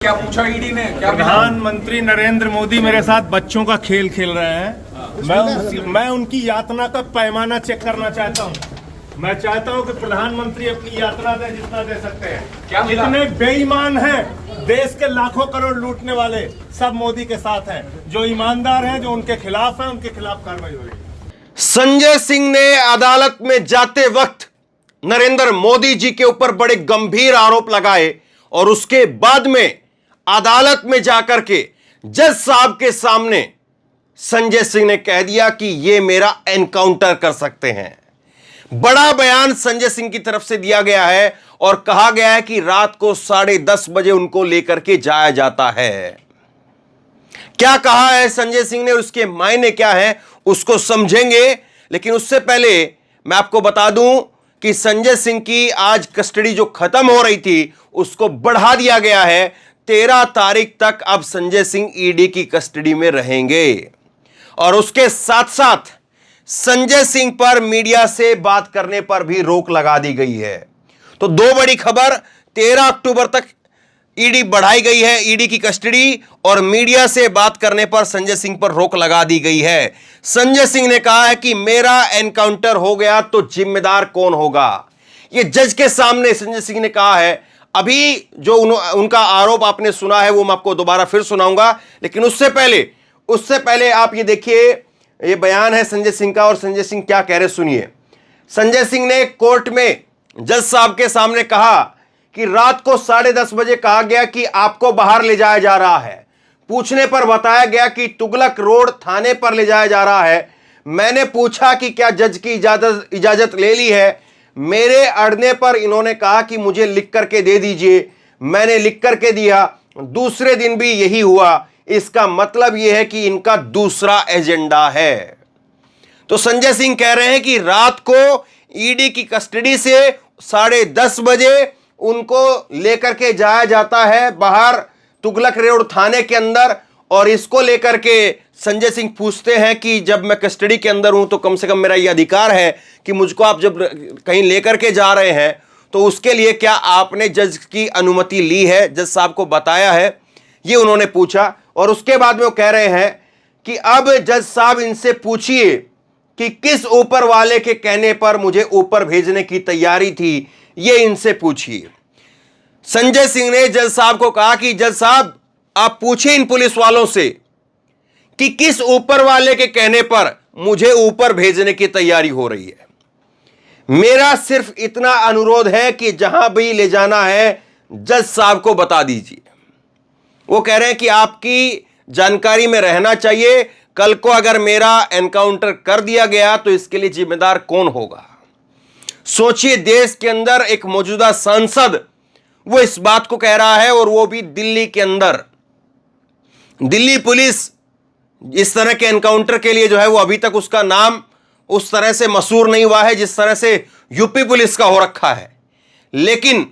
क्या पूछा ईडी ने? क्या प्रधानमंत्री नरेंद्र मोदी मेरे साथ बच्चों का खेल खेल रहे हैं। मैं उनकी यातना का पैमाना चेक करना चाहता हूं। मैं चाहता हूं कि प्रधानमंत्री अपनी यात्रा दें जितना दे सकते हैं। क्या मिला? जितने बेईमान हैं, देश के लाखों करोड़ लूटने वाले सब मोदी के साथ हैं। जो ईमानदार हैं, जो उनके खिलाफ हैं, उनके खिलाफ कार्रवाई हो रही है। संजय सिंह ने अदालत में जाते वक्त नरेंद्र मोदी जी के ऊपर बड़े गंभीर आरोप लगाए और उसके बाद में अदालत में जाकर के जज साहब के सामने संजय सिंह ने कह दिया कि यह मेरा एनकाउंटर कर सकते हैं। बड़ा बयान संजय सिंह की तरफ से दिया गया है और कहा गया है कि रात को 10:30 बजे उनको लेकर के जाया जाता है। क्या कहा है संजय सिंह ने, उसके मायने क्या है, उसको समझेंगे। लेकिन उससे पहले मैं आपको बता दूं कि संजय सिंह की आज कस्टडी जो खत्म हो रही थी उसको बढ़ा दिया गया है। 13 तारीख तक अब संजय सिंह ईडी की कस्टडी में रहेंगे और उसके साथ साथ संजय सिंह पर मीडिया से बात करने पर भी रोक लगा दी गई है। तो दो बड़ी खबर, 13 अक्टूबर तक ईडी बढ़ाई गई है, ईडी की कस्टडी, और मीडिया से बात करने पर संजय सिंह पर रोक लगा दी गई है। संजय सिंह ने कहा है कि मेरा एनकाउंटर हो गया तो जिम्मेदार कौन होगा, यह जज के सामने संजय सिंह ने कहा है। अभी जो उनका आरोप आपने सुना है वो मैं आपको दोबारा फिर सुनाऊंगा, लेकिन उससे पहले आप ये देखिए, ये बयान है संजय सिंह का और संजय सिंह क्या कह रहे सुनिए। संजय सिंह ने कोर्ट में जज साहब के सामने कहा कि रात को 10:30 बजे कहा गया कि आपको बाहर ले जाया जा रहा है। पूछने पर बताया गया कि तुगलक रोड थाने पर ले जाया जा रहा है। मैंने पूछा कि क्या जज की इजाजत ले ली है। मेरे अड़ने पर इन्होंने कहा कि मुझे लिख करके दे दीजिए। मैंने लिख करके दिया। दूसरे दिन भी यही हुआ। इसका मतलब यह है कि इनका दूसरा एजेंडा है। तो संजय सिंह कह रहे हैं कि रात को ईडी की कस्टडी से 10:30 बजे उनको लेकर के जाया जाता है बाहर तुगलक रोड थाने के अंदर, और इसको लेकर के संजय सिंह पूछते हैं कि जब मैं कस्टडी के अंदर हूं तो कम से कम मेरा यह अधिकार है कि मुझको आप जब कहीं लेकर के जा रहे हैं तो उसके लिए क्या आपने जज की अनुमति ली है, जज साहब को बताया है, ये उन्होंने पूछा। और उसके बाद में वो कह रहे हैं कि अब जज साहब इनसे पूछिए कि किस ऊपर वाले के कहने पर मुझे ऊपर भेजने की तैयारी थी, ये इनसे पूछिए। संजय सिंह ने जज साहब को कहा कि जज साहब आप पूछिए इन पुलिस वालों से कि किस ऊपर वाले के कहने पर मुझे ऊपर भेजने की तैयारी हो रही है। मेरा सिर्फ इतना अनुरोध है कि जहां भी ले जाना है जज साहब को बता दीजिए। वो कह रहे हैं कि आपकी जानकारी में रहना चाहिए। कल को अगर मेरा एनकाउंटर कर दिया गया तो इसके लिए जिम्मेदार कौन होगा। सोचिए, देश के अंदर एक मौजूदा सांसद वो इस बात को कह रहा है, और वो भी दिल्ली के अंदर। दिल्ली पुलिस इस तरह के एनकाउंटर के लिए जो है वो अभी तक उसका नाम उस तरह से मशहूर नहीं हुआ है जिस तरह से यूपी पुलिस का हो रखा है। लेकिन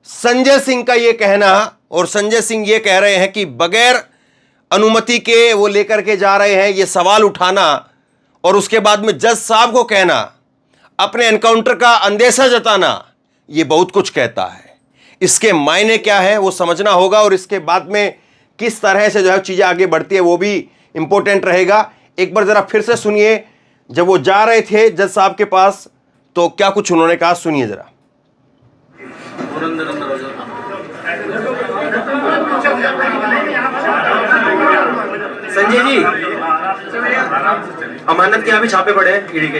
संजय सिंह का ये कहना, और संजय सिंह ये कह रहे हैं कि बगैर अनुमति के वो लेकर के जा रहे हैं, ये सवाल उठाना और उसके बाद में जज साहब को कहना, अपने एनकाउंटर का अंदेशा जताना, ये बहुत कुछ कहता है। इसके मायने क्या है वो समझना होगा, और इसके बाद में किस तरह से जो है चीजें आगे बढ़ती है वो भी इंपॉर्टेंट रहेगा। एक बार जरा फिर से सुनिए, जब वो जा रहे थे जज साहब के पास तो क्या कुछ उन्होंने कहा, सुनिए जरा। संजय जी, अमानत के यहाँ भी छापे पड़े हैं ईडी के,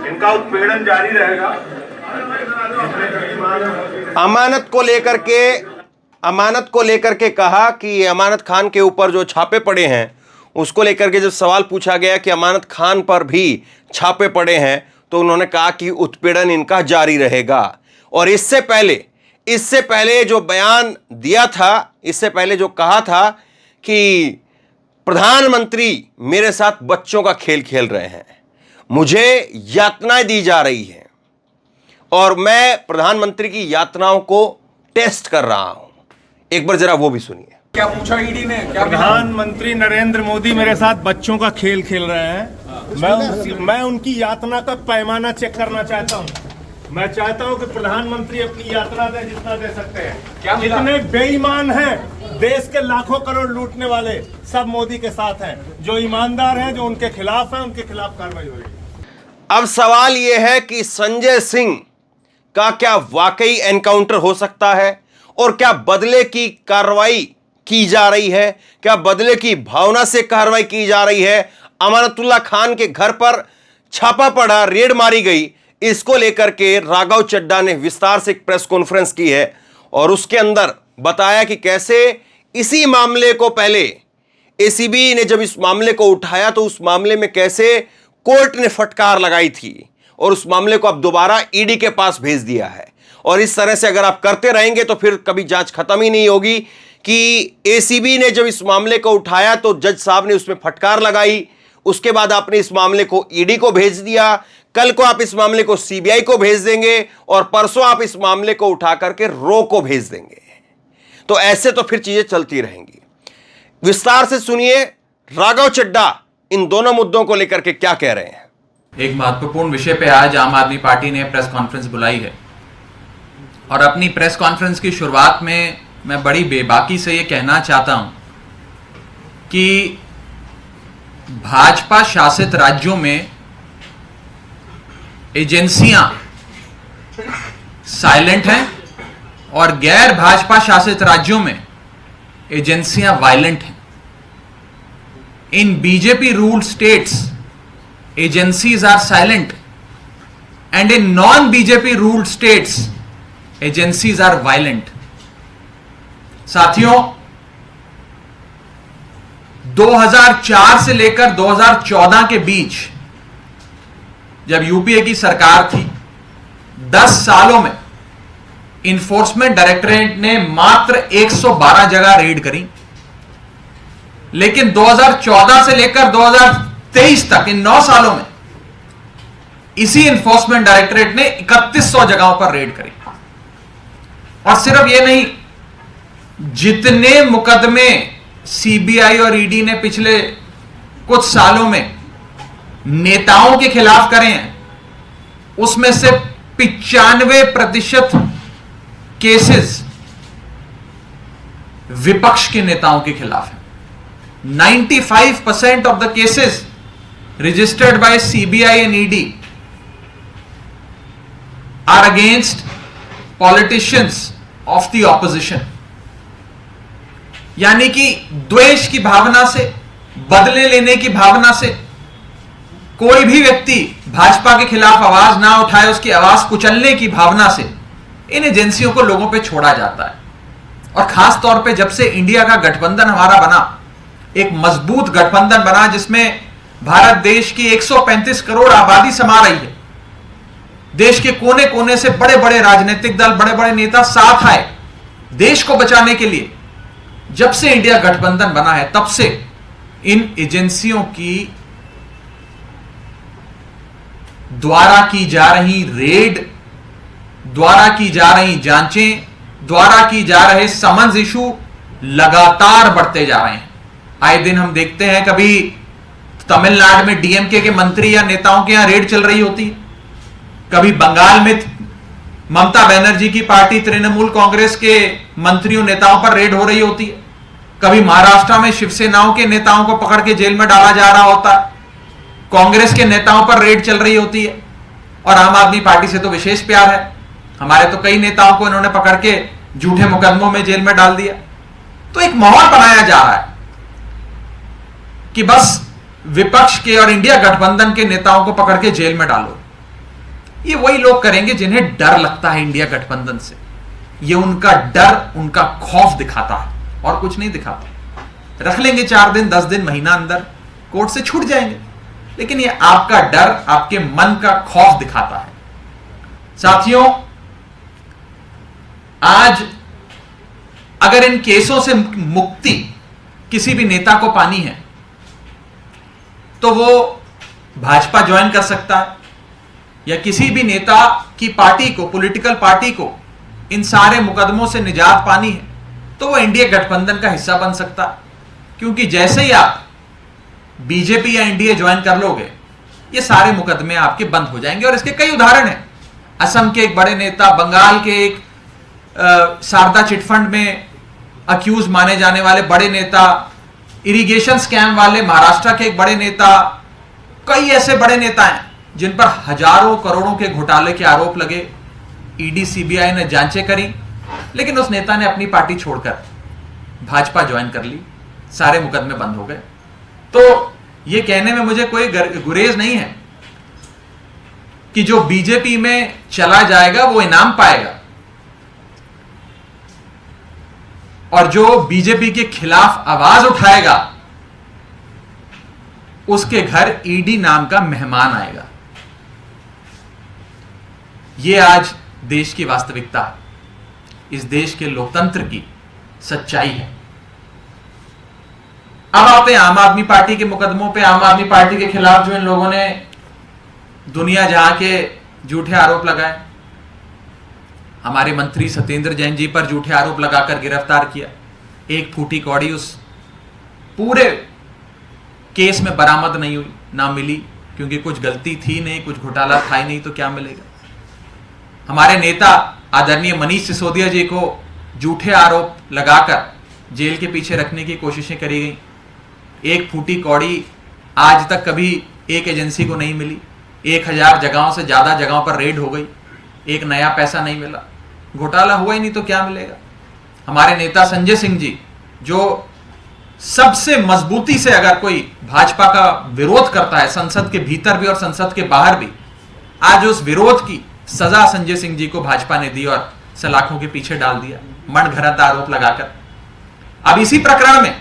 इनका उत्पीड़न जारी रहेगा। अमानत को लेकर के कहा कि अमानत खान के ऊपर जो छापे पड़े हैं उसको लेकर के जब सवाल पूछा गया कि अमानत खान पर भी छापे पड़े हैं तो उन्होंने कहा कि उत्पीड़न इनका जारी रहेगा। और इससे पहले जो बयान दिया था, इससे पहले जो कहा था कि प्रधानमंत्री मेरे साथ बच्चों का खेल खेल रहे हैं, मुझे यातनाएं दी जा रही हैं और मैं प्रधानमंत्री की यातनाओं को टेस्ट कर रहा हूं। एक बार जरा वो भी सुनिए। क्या पूछा ईडी ने? क्या प्रधानमंत्री नरेंद्र मोदी मेरे साथ बच्चों का खेल खेल रहे हैं। मैं उनकी यातना का पैमाना चेक करना चाहता हूं। मैं चाहता हूं कि प्रधानमंत्री अपनी यात्रा दें जितना दे सकते हैं। क्या मिला? जितने बेईमान हैं, देश के लाखों करोड़ लूटने वाले, सब मोदी के साथ हैं। जो ईमानदार हैं, जो उनके खिलाफ हैं, उनके खिलाफ कार्रवाई होगी। अब सवाल यह है कि संजय सिंह का क्या वाकई एनकाउंटर हो सकता है और क्या बदले की कार्रवाई की जा रही है, क्या बदले की भावना से कार्रवाई की जा रही है। अमानतुल्लाह खान के घर पर छापा पड़ा, रेड मारी गई, इसको लेकर के राघव चड्ढा ने विस्तार से एक प्रेस कॉन्फ्रेंस की है और उसके अंदर बताया कि कैसे इसी मामले को पहले एसीबी ने जब इस मामले को उठाया तो उस मामले में कैसे कोर्ट ने फटकार लगाई थी और उस मामले को अब दोबारा ईडी के पास भेज दिया है। और इस तरह से अगर आप करते रहेंगे तो फिर कभी जांच खत्म ही नहीं होगी कि एसीबी ने जब इस मामले को उठाया तो जज साहब ने उसमें फटकार लगाई, उसके बाद आपने इस मामले को ईडी को भेज दिया, कल को आप इस मामले को सीबीआई को भेज देंगे और परसों आप इस मामले को उठा करके रो को भेज देंगे। तो ऐसे तो फिर चीजें चलती रहेंगी। विस्तार से सुनिए राघव चड्ढा इन दोनों मुद्दों को लेकर के क्या कह रहे हैं। एक महत्वपूर्ण विषय पे आज आम आदमी पार्टी ने प्रेस कॉन्फ्रेंस बुलाई है और अपनी प्रेस कॉन्फ्रेंस की शुरुआत में मैं बड़ी बेबाकी से ये कहना चाहता हूं कि भाजपा शासित राज्यों में एजेंसियां साइलेंट हैं और गैर भाजपा शासित राज्यों में एजेंसियां वायलेंट हैं। In BJP ruled states agencies are silent and in non-BJP ruled states agencies are violent। साथियों, 2004 से लेकर 2014 के बीच जब यूपीए की सरकार थी, 10 सालों में इन्फोर्समेंट डायरेक्टरेट ने मात्र 112 जगह रेड करी, लेकिन 2014 से लेकर 2023 तक इन 9 सालों में इसी इन्फोर्समेंट डायरेक्टरेट ने 3100 जगहों पर रेड करी। और सिर्फ ये नहीं, जितने मुकदमे सीबीआई और ईडी ने पिछले कुछ सालों में नेताओं के खिलाफ करे हैं, उसमें से 95% केसेस विपक्ष के नेताओं के खिलाफ हैं। 95% of the cases registered by CBI and ED are against politicians of the opposition। यानी कि द्वेष की भावना से, बदले लेने की भावना से कोई भी व्यक्ति भाजपा के खिलाफ आवाज ना उठाए, उसकी आवाज कुचलने की भावना से इन एजेंसियों को लोगों पे छोड़ा जाता है। और खास तौर पे जब से इंडिया का गठबंधन हमारा बना, एक मजबूत गठबंधन बना जिसमें भारत देश की 135 करोड़ आबादी समा रही है, देश के कोने कोने से बड़े बड़े राजनीतिक दल, बड़े बड़े नेता साथ आए देश को बचाने के लिए। जब से इंडिया गठबंधन बना है तब से इन एजेंसियों की द्वारा की जा रही रेड, द्वारा की जा रही जांचें, द्वारा की जा रहे समन्स इशू लगातार बढ़ते जा रहे हैं। आए दिन हम देखते हैं कभी तमिलनाडु में डीएमके के मंत्री या नेताओं के यहां रेड चल रही होती है, कभी बंगाल में ममता बनर्जी की पार्टी तृणमूल कांग्रेस के मंत्रियों नेताओं पर रेड हो रही होती है, कभी महाराष्ट्र में शिवसेनाओं के नेताओं को पकड़ के जेल में डाला जा रहा होता है, कांग्रेस के नेताओं पर रेड चल रही होती है। और आम आदमी पार्टी से तो विशेष प्यार है, हमारे तो कई नेताओं को इन्होंने पकड़ के झूठे मुकदमों में जेल में डाल दिया। तो एक माहौल बनाया जा रहा है कि बस विपक्ष के और इंडिया गठबंधन के नेताओं को पकड़ के जेल में डालो। ये वही लोग करेंगे जिन्हें डर लगता है इंडिया गठबंधन से। ये उनका डर, उनका खौफ दिखाता है और कुछ नहीं दिखाता। रख लेंगे 4 दिन, 10 दिन, महीना अंदर, कोर्ट से छूट जाएंगे, लेकिन ये आपका डर, आपके मन का खौफ दिखाता है। साथियों, आज अगर इन केसों से मुक्ति किसी भी नेता को पानी है तो वो भाजपा ज्वाइन कर सकता है, या किसी भी नेता की पार्टी को, पॉलिटिकल पार्टी को इन सारे मुकदमों से निजात पानी है तो वो एनडीए गठबंधन का हिस्सा बन सकता है। क्योंकि जैसे ही आप बीजेपी या एनडीए ज्वाइन कर लोगे, ये सारे मुकदमे आपके बंद हो जाएंगे। और इसके कई उदाहरण हैं। असम के एक बड़े नेता, बंगाल के एक शारदा चिटफंड में अक्यूज माने जाने वाले बड़े नेता, इरिगेशन स्कैम वाले महाराष्ट्र के एक बड़े नेता, कई ऐसे बड़े नेता हैं जिन पर हजारों करोड़ों के घोटाले के आरोप लगे। ईडी सीबीआई ने जांचें करी, लेकिन उस नेता ने अपनी पार्टी छोड़कर भाजपा ज्वाइन कर ली, सारे मुकदमे बंद हो गए। तो यह कहने में मुझे कोई गुरेज नहीं है कि जो बीजेपी में चला जाएगा वो इनाम पाएगा, और जो बीजेपी के खिलाफ आवाज उठाएगा उसके घर ईडी नाम का मेहमान आएगा। यह आज देश की वास्तविकता है, इस देश के लोकतंत्र की सच्चाई है। अब आते हैं आम आदमी पार्टी के मुकदमों पे। आम आदमी पार्टी के खिलाफ जो इन लोगों ने दुनिया जहां के झूठे आरोप लगाए, हमारे मंत्री सत्येंद्र जैन जी पर झूठे आरोप लगाकर गिरफ्तार किया। एक फूटी कौड़ी उस पूरे केस में बरामद नहीं हुई, ना मिली, क्योंकि कुछ गलती थी नहीं, कुछ घोटाला था ही नहीं, तो क्या मिलेगा। हमारे नेता आदरणीय मनीष सिसोदिया जी को झूठे आरोप लगाकर जेल के पीछे रखने की कोशिशें करी गई। एक फूटी कौड़ी आज तक कभी एक एजेंसी को नहीं मिली। 1000 जगहों से ज्यादा जगहों पर रेड हो गई, एक नया पैसा नहीं मिला, घोटाला हुआ ही नहीं तो क्या मिलेगा। हमारे नेता संजय सिंह जी, जो सबसे मजबूती से अगर कोई भाजपा का विरोध करता है, संसद के भीतर भी और संसद के बाहर भी, आज उस विरोध की सजा संजय सिंह जी को भाजपा ने दी और सलाखों के पीछे डाल दिया, मनगढ़ंत आरोप लगाकर। अब इसी प्रकरण में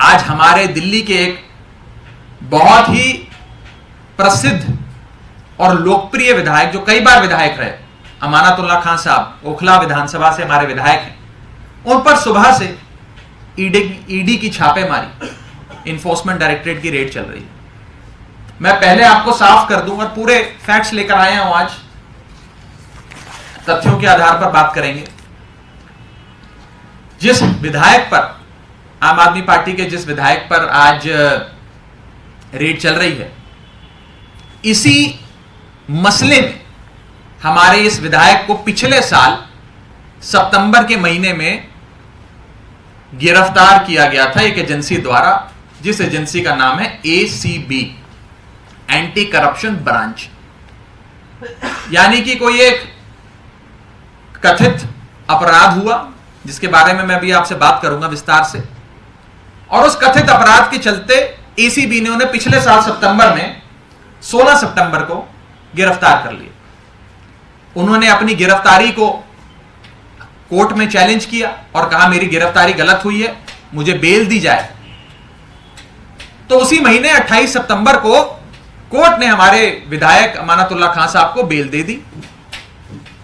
आज हमारे दिल्ली के एक बहुत ही प्रसिद्ध और लोकप्रिय विधायक, जो कई बार विधायक रहे, अमानतुल्लाह खान साहब, ओखला विधानसभा से हमारे विधायक हैं, उन पर सुबह से ईडी की छापेमारी, इन्फोर्समेंट डायरेक्टरेट की रेड चल रही है। मैं पहले आपको साफ कर दूं और पूरे फैक्ट्स लेकर आया हूं, आज तथ्यों के आधार पर बात करेंगे। जिस विधायक पर, आम आदमी पार्टी के जिस विधायक पर आज रेड चल रही है, इसी मसले में हमारे इस विधायक को पिछले साल सितंबर के महीने में गिरफ्तार किया गया था एक एजेंसी द्वारा, जिस एजेंसी का नाम है ACB, एंटी करप्शन ब्रांच। यानी कि कोई एक कथित अपराध हुआ जिसके बारे में मैं भी आपसे बात करूंगा विस्तार से, और उस कथित अपराध के चलते ACB ने उन्हें पिछले साल सितंबर में 16 सितंबर को गिरफ्तार कर लिया। उन्होंने अपनी गिरफ्तारी को कोर्ट में चैलेंज किया और कहा मेरी गिरफ्तारी गलत हुई है, मुझे बेल दी जाए। तो उसी महीने 28 सितंबर को कोर्ट ने हमारे विधायक अमानतुल्लाह खान साहब को बेल दे दी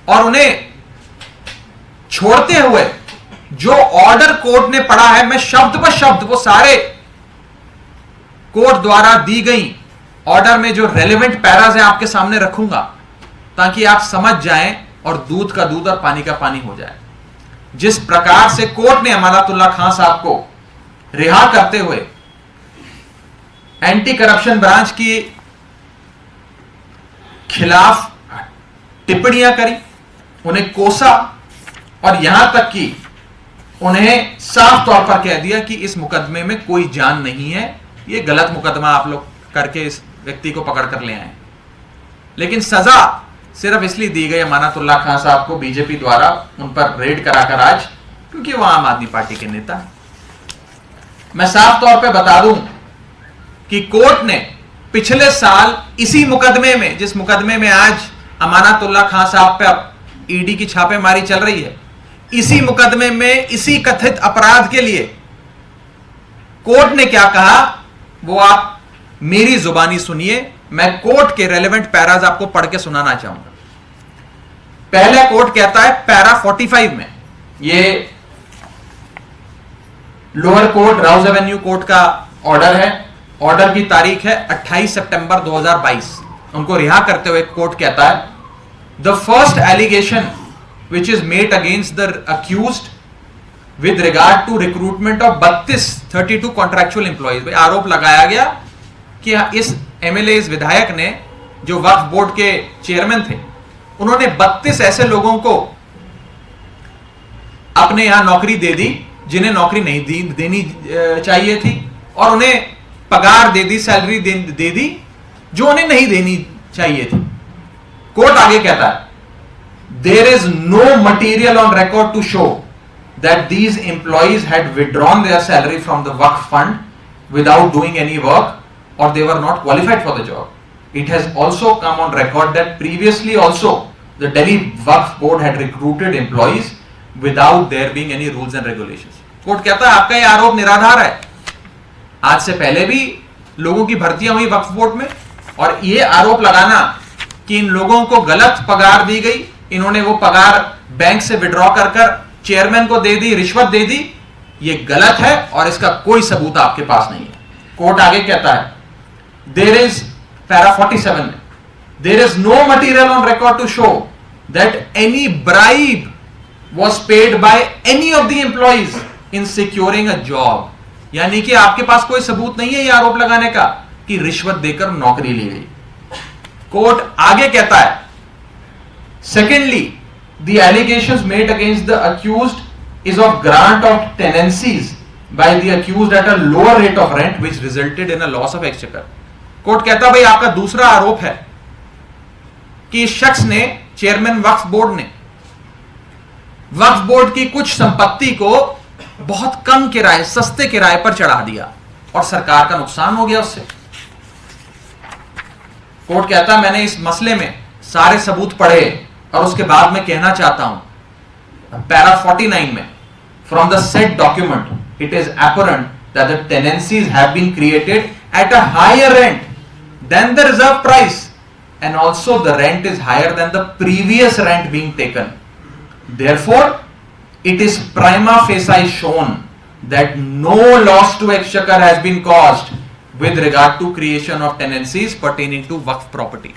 और उन्हें छोड़ते हुए जो ऑर्डर कोर्ट ने पढ़ा है, मैं शब्द ब शब्द वो सारे कोर्ट द्वारा दी गई ऑर्डर में जो रेलेवेंट पैराज है आपके सामने रखूंगा, ताकि आप समझ जाएं और दूध का दूध और पानी का पानी हो जाए। जिस प्रकार से कोर्ट ने अमानतुल्लाह खान साहब को रिहा करते हुए एंटी करप्शन ब्रांच की खिलाफ टिप्पणियां करी, उन्हें कोसा और यहां तक कि उन्हें साफ तौर पर कह दिया कि इस मुकदमे में कोई जान नहीं है, यह गलत मुकदमा आप लोग करके इस व्यक्ति को पकड़ कर ले आए। लेकिन सजा सिर्फ इसलिए दी गई अमानतुल्लाह खान साहब को बीजेपी द्वारा उन पर रेड कराकर आज, क्योंकि वो आम आदमी पार्टी के नेता हैं। मैं साफ तौर पे बता दूं कि कोर्ट ने पिछले साल इसी मुकदमे में, जिस मुकदमे में आज अमानतुल्लाह खान साहब पे ईडी की छापेमारी चल रही है, इसी मुकदमे में इसी कथित अपराध के लिए कोर्ट ने क्या कहा वो आप मेरी जुबानी सुनिए। मैं कोर्ट के रेलेवेंट पैराज आपको पढ़ के सुनाना चाहूंगा। पहला कोर्ट कहता है पैरा 45 में, ये lower court Rouse Avenue court का ऑर्डर है। ऑर्डर की तारीख है 28 सितंबर 2022। उनको रिहा करते हुए कोर्ट कहता है the first allegation which is made against the accused with regard to recruitment of 32 contractual employees। भाई आरोप लगाया गया कि इस MLA, इस विधायक ने, जो वक्फ बोर्ड के चेयरमैन थे, उन्होंने 32 ऐसे लोगों को अपने यहां नौकरी दे दी जिन्हें नौकरी नहीं देनी चाहिए थी, और उन्हें पगार दे दी, सैलरी दे दी जो उन्हें नहीं देनी चाहिए थी। कोर्ट आगे कहता है, there is no material on record to show that these employees had withdrawn their salary from the waqf fund without doing any work or they were not qualified for the job. It has also come on record that previously also the Delhi Waqf Board had recruited employees without there being any rules and regulations. Court कहता है आपका यह आरोप निराधार है। आज से पहले भी लोगों की भर्तियां हुई वक्फ बोर्ड में, और यह आरोप लगाना कि इन लोगों को गलत पगार दी गई, इन्होंने वो पगार बैंक से विड्रॉ कर चेयरमैन को दे दी, रिश्वत दे दी, यह गलत है और इसका कोई सबूत आपके पास नहीं है। कोर्ट आगे कहता है, there is para 47 there is no material on record to show that any bribe was paid by any of the employees in securing a job. यानी कि आपके पास कोई सबूत नहीं है यह आरोप लगाने का कि रिश्वत देकर नौकरी ली गई। कोर्ट आगे कहता है, secondly the allegations made against the accused is of grant of tenancies by the accused at a lower rate of rent which resulted in a loss of exchequer. Court कहता भाई आपका दूसरा आरोप है कि इस शख्स ने, चेयरमैन वक्फ बोर्ड ने, वक्फ बोर्ड की कुछ संपत्ति को बहुत कम किराए, सस्ते किराए पर चढ़ा दिया और सरकार का नुकसान हो गया उससे। कोर्ट कहता मैंने इस मसले में सारे सबूत पढ़े और उसके बाद मैं कहना चाहता हूं, पैरा 49 में, from the said document it is apparent that the tenancies have been created at a higher rent than the reserve price, and also the rent is higher than the previous rent being taken. Therefore, it is prima facie shown that no loss to exchequer has been caused with regard to creation of tenancies pertaining to Waqf property.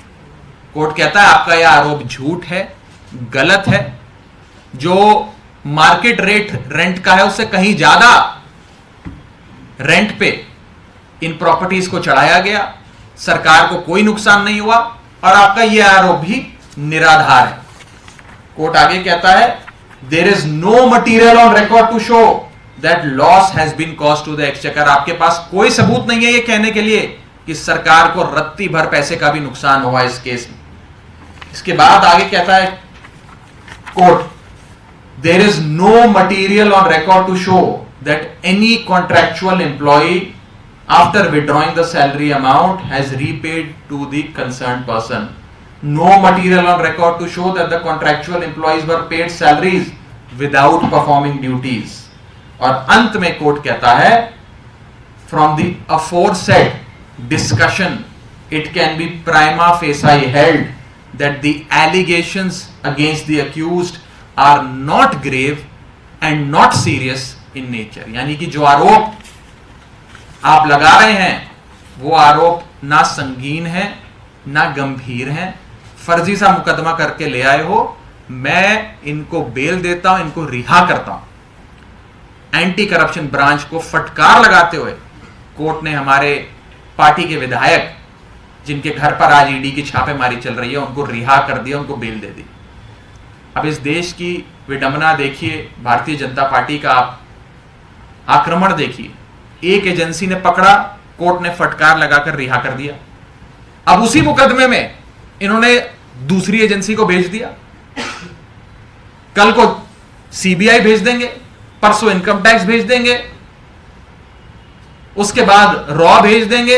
Court कहता है आपका यह आरोप झूठ है, गलत है। जो मार्केट रेट रेंट का है उससे कहीं ज्यादा रेंट पे इन प्रॉपर्टीज को चढ़ाया गया, सरकार को कोई नुकसान नहीं हुआ, और आपका यह आरोप भी निराधार है। कोर्ट आगे कहता है, there is no material on record to show that loss has been caused to the exchequer. आपके पास कोई सबूत नहीं है यह कहने के लिए कि सरकार को रत्ती भर पैसे का भी नुकसान हुआ इस केस में। इसके बाद आगे कहता है court, there is no material on record to show that any contractual employee after withdrawing the salary amount has repaid to the concerned person. No material on record to show that the contractual employees were paid salaries without performing duties. और अंत में court कहता है, from the aforesaid discussion it can be prima facie held that the allegations against the accused are not grave and not serious in nature. यानी कि जो आरोप आप लगा रहे हैं वो आरोप ना संगीन है ना गंभीर है, फर्जी सा मुकदमा करके ले आए हो, मैं इनको बेल देता हूं, इनको रिहा करता हूं। एंटी करप्शन ब्रांच को फटकार लगाते हुए कोर्ट ने हमारे पार्टी के विधायक जिनके घर पर आज ईडी की छापेमारी चल रही है उनको रिहा कर दिया, उनको बेल दे दी। अब इस देश की विडंबना देखिए, भारतीय जनता पार्टी का आप आक्रमण देखिए। एक एजेंसी ने पकड़ा, कोर्ट ने फटकार लगाकर रिहा कर दिया। अब उसी मुकदमे में इन्होंने दूसरी एजेंसी को भेज दिया, कल को सीबीआई भेज देंगे, परसों इनकम टैक्स भेज देंगे, उसके बाद रॉ भेज देंगे।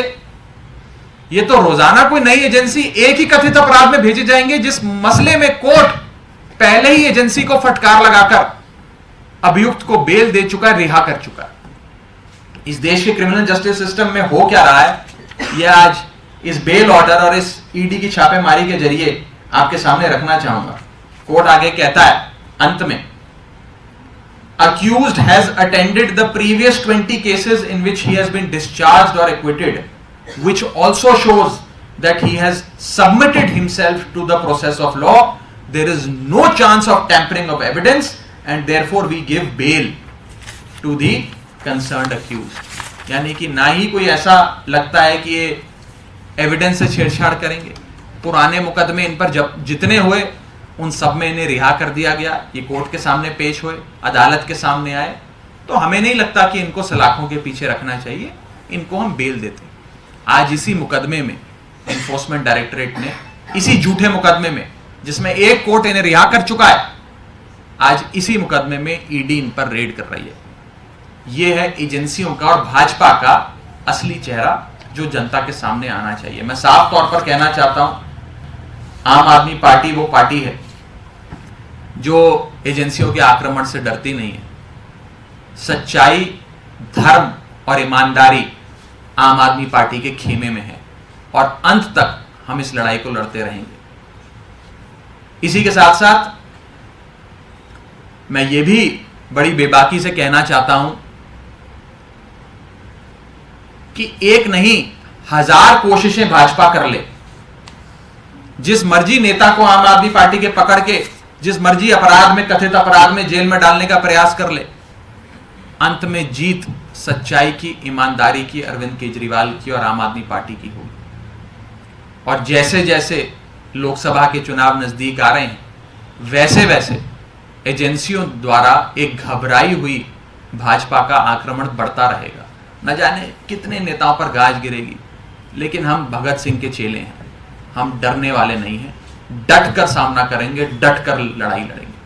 ये तो रोजाना कोई नई एजेंसी एक ही कथित अपराध में भेजे जाएंगे जिस मसले में कोर्ट पहले ही एजेंसी को फटकार लगाकर अभियुक्त को बेल दे चुका है, रिहा कर चुका है। इस देश के क्रिमिनल जस्टिस सिस्टम में हो क्या रहा है यह आज इस बेल ऑर्डर और इस ईडी की छापेमारी के जरिए आपके सामने रखना चाहूंगा। कोर्ट आगे कहता है अंत में, accused has attended the previous 20 cases in which he has been discharged or acquitted, which also shows that he has submitted himself to the process of law. There is no chance of tampering of evidence and therefore we give bail to the concerned accused. यानी कि ना ही कोई ऐसा लगता है कि ये evidence से छेड़छाड़ करेंगे। पुराने मुकदमे इन पर जब जितने हुए उन सब में इन्हें रिहा कर दिया गया, ये कोर्ट के सामने पेश हुए, अदालत के सामने आए, तो हमें नहीं लगता कि इनको सलाखों के पीछे रखना चाहिए, इनको हम बेल देते। आज इसी मुकदमे में एनफोर्समेंट डायरेक्टरेट ने, इसी झूठे मुकदमे में जिसमें एक कोर्ट इन्हें रिहा कर चुका है, आज इसी मुकदमे में ईडी इन पर रेड कर रही है। यह है एजेंसियों का और भाजपा का असली चेहरा जो जनता के सामने आना चाहिए। मैं साफ तौर पर कहना चाहता हूं, आम आदमी पार्टी वो पार्टी है जो एजेंसियों के आक्रमण से डरती नहीं है। सच्चाई, धर्म और ईमानदारी आम आदमी पार्टी के खेमे में है और अंत तक हम इस लड़ाई को लड़ते रहेंगे। इसी के साथ साथ मैं ये भी बड़ी बेबाकी से कहना चाहता हूं कि एक नहीं 1000 कोशिशें भाजपा कर ले, जिस मर्जी नेता को आम आदमी पार्टी के पकड़ के जिस मर्जी अपराध में, कथित अपराध में जेल में डालने का प्रयास कर ले, अंत में जीत सच्चाई की, ईमानदारी की, अरविंद केजरीवाल की और आम आदमी पार्टी की होगी। और जैसे जैसे लोकसभा के चुनाव नजदीक आ रहे हैं, वैसे वैसे एजेंसियों द्वारा एक घबराई हुई भाजपा का आक्रमण बढ़ता रहेगा। न जाने कितने नेताओं पर गाज गिरेगी, लेकिन हम भगत सिंह के चेले हैं, हम डरने वाले नहीं हैं, डट कर सामना करेंगे, डट कर लड़ाई लड़ेंगे।